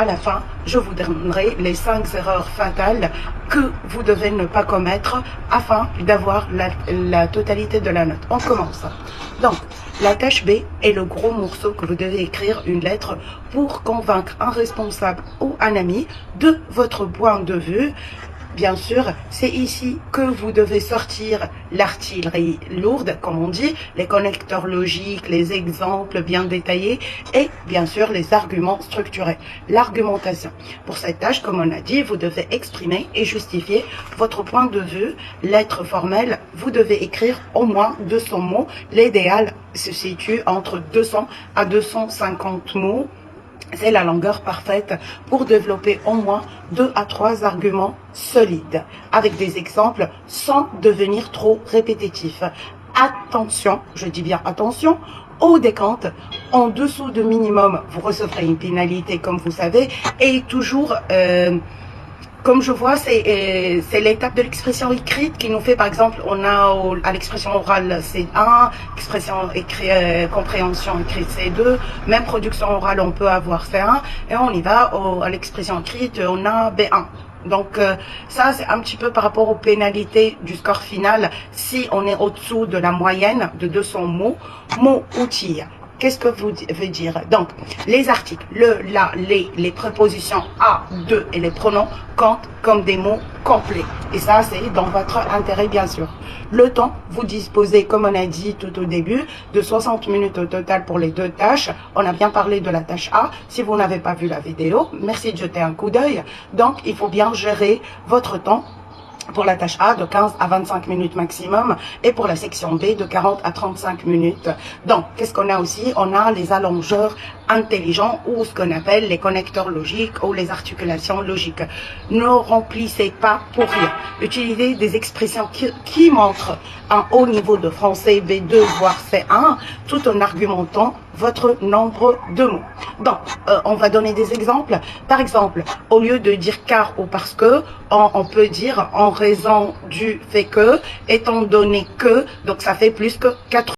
À la fin, je vous donnerai les 5 erreurs fatales que vous devez ne pas commettre afin d'avoir la totalité de la note. On commence. Donc, la tâche B est le gros morceau que vous devez écrire une lettre pour convaincre un responsable ou un ami de votre point de vue. Bien sûr, c'est ici que vous devez sortir l'artillerie lourde, comme on dit, les connecteurs logiques, les exemples bien détaillés et bien sûr les arguments structurés, l'argumentation. Pour cette tâche, comme on a dit, vous devez exprimer et justifier votre point de vue. Lettre formelle, vous devez écrire au moins 200 mots. L'idéal se situe entre 200 à 250 mots. C'est la longueur parfaite pour développer au moins 2 à 3 arguments solides, avec des exemples sans devenir trop répétitif. Attention, je dis bien attention, au décompte, en dessous de minimum, vous recevrez une pénalité comme vous savez, et toujours... comme je vois, c'est l'étape de l'expression écrite qui nous fait, par exemple, on a à l'expression orale C1, expression compréhension écrite C2, même production orale on peut avoir C1, et on y va à l'expression écrite, on a B1. Donc ça c'est un petit peu par rapport aux pénalités du score final si on est au-dessous de la moyenne de 200 mots, outils. Qu'est-ce que vous veut dire? Donc, les articles, le, la, les prépositions à, de et les pronoms comptent comme des mots complets. Et ça, c'est dans votre intérêt, bien sûr. Le temps, vous disposez, comme on a dit tout au début, de 60 minutes au total pour les 2 tâches. On a bien parlé de la tâche A. Si vous n'avez pas vu la vidéo, merci de jeter un coup d'œil. Donc, il faut bien gérer votre temps. Pour la tâche A, de 15 à 25 minutes maximum, et pour la section B, de 40 à 35 minutes. Donc, qu'est-ce qu'on a aussi? On a les allongeurs intelligents, ou ce qu'on appelle les connecteurs logiques, ou les articulations logiques. Ne remplissez pas pour rien. Utilisez des expressions qui montrent un haut niveau de français B2, voire C1, tout en argumentant votre nombre de mots. Donc, on va donner des exemples. Par exemple, au lieu de dire car ou parce que, on peut dire en raison du fait que, étant donné que, donc ça fait plus que 4